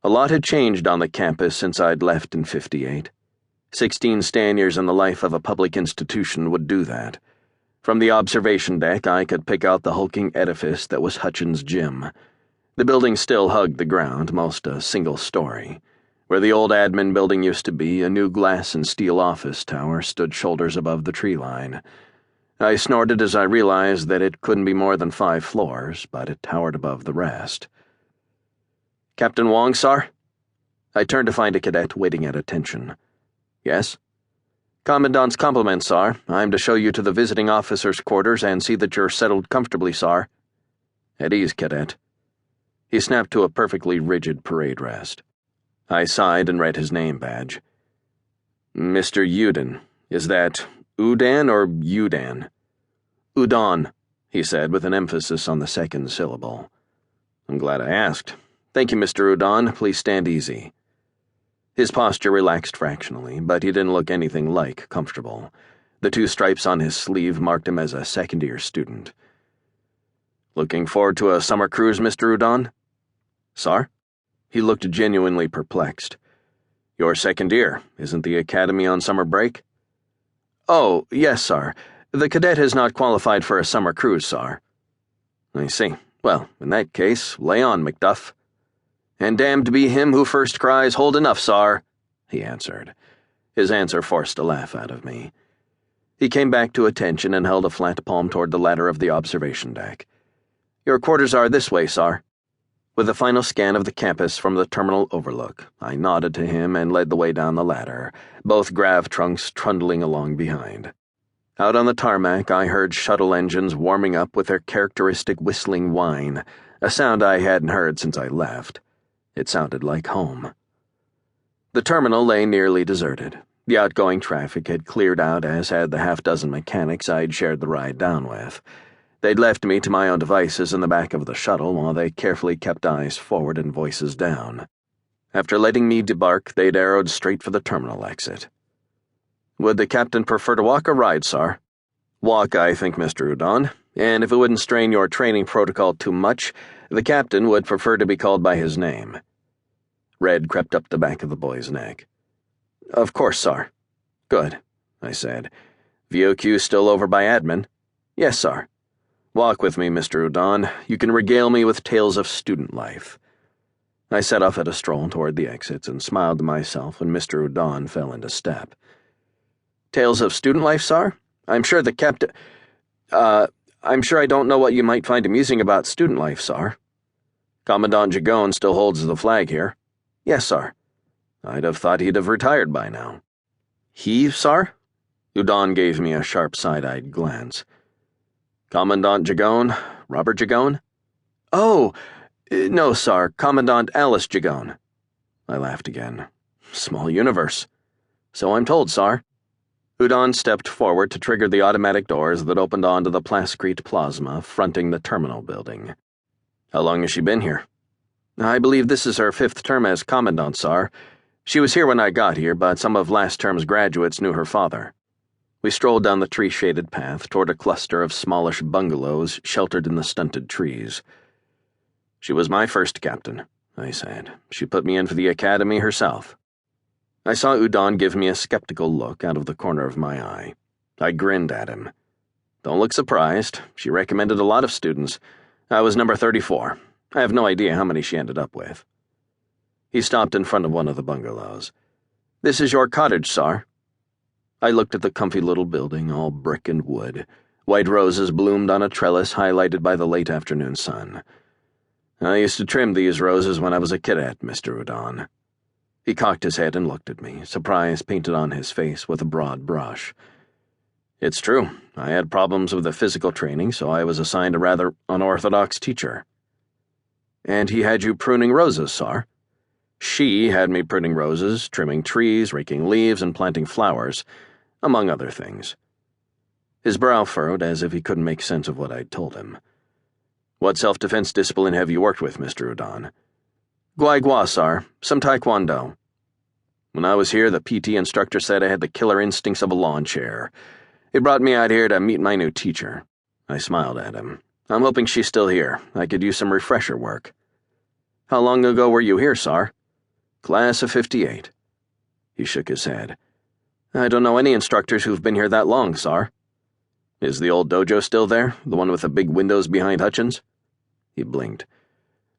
A lot had changed on the campus since I'd left in '58. 16 years in the life of a public institution would do that. From the observation deck, I could pick out the hulking edifice that was Hutchins' gym. The building still hugged the ground, most a single story. Where the old admin building used to be, a new glass and steel office tower stood shoulders above the tree line. I snorted as I realized that it couldn't be more than 5 floors, but it towered above the rest. "Captain Wong, sir?" I turned to find a cadet waiting at attention. "Yes?" "Commandant's compliments, sir. I'm to show you to the visiting officer's quarters and see that you're settled comfortably, sir." "At ease, cadet." He snapped to a perfectly rigid parade rest. I sighed and read his name badge. "Mr. Udon. Is that Udan or Udan?" "Udon," he said with an emphasis on the second syllable. "I'm glad I asked. Thank you, Mr. Udon. Please stand easy." His posture relaxed fractionally, but he didn't look anything like comfortable. The 2 stripes on his sleeve marked him as a second-year student. "Looking forward to a summer cruise, Mr. Udon?" "Sir?" He looked genuinely perplexed. "You're second year. Isn't the academy on summer break?" "Oh, yes, sir. The cadet has not qualified for a summer cruise, sir." "I see. Well, in that case, lay on, Macduff." "And damned be him who first cries, 'Hold enough, sir,'" he answered. His answer forced a laugh out of me. He came back to attention and held a flat palm toward the ladder of the observation deck. "Your quarters are this way, sir." With a final scan of the campus from the terminal overlook, I nodded to him and led the way down the ladder, both grav trunks trundling along behind. Out on the tarmac, I heard shuttle engines warming up with their characteristic whistling whine, a sound I hadn't heard since I left. It sounded like home. The terminal lay nearly deserted. The outgoing traffic had cleared out, as had the half-dozen mechanics I'd shared the ride down with. They'd left me to my own devices in the back of the shuttle while they carefully kept eyes forward and voices down. After letting me debark, they'd arrowed straight for the terminal exit. "Would the captain prefer to walk or ride, sir?" "Walk, I think, Mr. Udon, and if it wouldn't strain your training protocol too much, the captain would prefer to be called by his name." Red crept up the back of the boy's neck. "Of course, sir." "Good," I said. "VOQ still over by admin?" "Yes, sir." "Walk with me, Mr. Udon. You can regale me with tales of student life." I set off at a stroll toward the exits and smiled to myself when Mr. Udon fell into step. "Tales of student life, sir? I'm sure the captain— I'm sure I don't know what you might find amusing about student life, sir." "Commandant Jagone still holds the flag here?" "Yes, sir." "I'd have thought he'd have retired by now." "He, sir?" Udon gave me a sharp side-eyed glance. "Commandant Jagone, Robert Jagone?" "Oh, no, sir, Commandant Alice Jagone." I laughed again. Small universe. "So I'm told, sir." Udon stepped forward to trigger the automatic doors that opened onto the plascrete plasma fronting the terminal building. "How long has she been here?" "I believe this is her 5th term as commandant, sir. She was here when I got here, but some of last term's graduates knew her father." We strolled down the tree-shaded path toward a cluster of smallish bungalows sheltered in the stunted trees. "She was my first captain," I said. "She put me in for the academy herself." I saw Udon give me a skeptical look out of the corner of my eye. I grinned at him. "Don't look surprised. She recommended a lot of students. I was number 34. I have no idea how many she ended up with." He stopped in front of one of the bungalows. "This is your cottage, sir." I looked at the comfy little building, all brick and wood. White roses bloomed on a trellis highlighted by the late afternoon sun. "I used to trim these roses when I was a cadet, Mr. Udon." He cocked his head and looked at me, surprise painted on his face with a broad brush. "It's true. I had problems with the physical training, so I was assigned a rather unorthodox teacher." "And he had you pruning roses, sir?" "She had me pruning roses, trimming trees, raking leaves, and planting flowers, among other things." His brow furrowed as if he couldn't make sense of what I'd told him. "What self-defense discipline have you worked with, Mr. Udon?" "Gua Gua, sir. Some taekwondo." "When I was here, the PT instructor said I had the killer instincts of a lawn chair. He brought me out here to meet my new teacher." I smiled at him. "I'm hoping she's still here. I could use some refresher work." "How long ago were you here, sir?" Class of 58. He shook his head. I don't know any instructors who've been here that long, sir. Is the old dojo still there, the one with the big windows behind Hutchins? He blinked.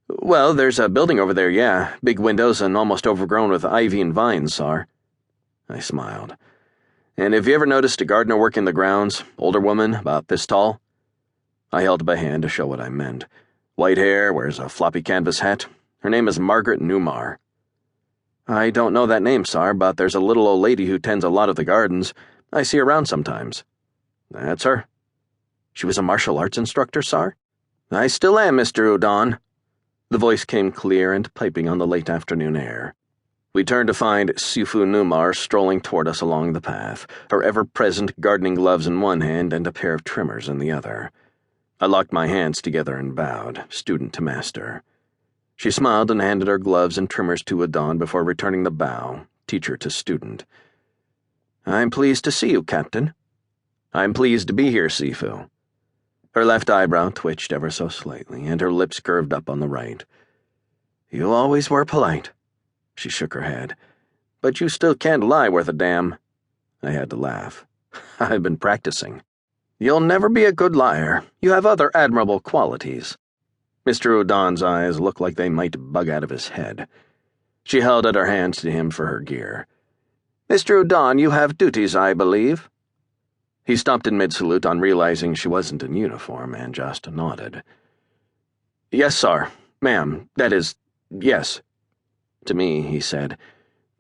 Well, there's a building over there, yeah. Big windows and almost overgrown with ivy and vines, sir. I smiled. And have you ever noticed a gardener working the grounds, older woman, about this tall? I held up a hand to show what I meant. White hair, wears a floppy canvas hat. Her name is Margaret Newmar. I don't know that name, sir, but there's a little old lady who tends a lot of the gardens. I see her around sometimes. That's her. She was a martial arts instructor, sir? I still am, Mr. Udon. The voice came clear and piping on the late afternoon air. We turned to find Sifu Newmar strolling toward us along the path, her ever-present gardening gloves in one hand and a pair of trimmers in the other. I locked my hands together and bowed, student to master. She smiled and handed her gloves and trimmers to Udon before returning the bow, teacher to student. I'm pleased to see you, Captain. I'm pleased to be here, Sifu. Her left eyebrow twitched ever so slightly, and her lips curved up on the right. You always were polite. She shook her head. But you still can't lie worth a damn. I had to laugh. I've been practicing. You'll never be a good liar. You have other admirable qualities. Mr. Udon's eyes looked like they might bug out of his head. She held out her hands to him for her gear. Mr. Udon, you have duties, I believe. He stopped in mid-salute on realizing she wasn't in uniform and just nodded. Yes, sir. Ma'am. That is, yes. To me, he said,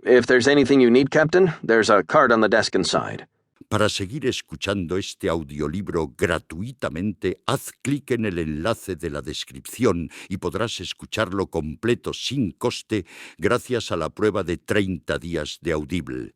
If there's anything you need, Captain, there's a card on the desk inside. Para seguir escuchando este audiolibro gratuitamente, haz clic en el enlace de la descripción y podrás escucharlo completo sin coste gracias a la prueba de 30 días de Audible.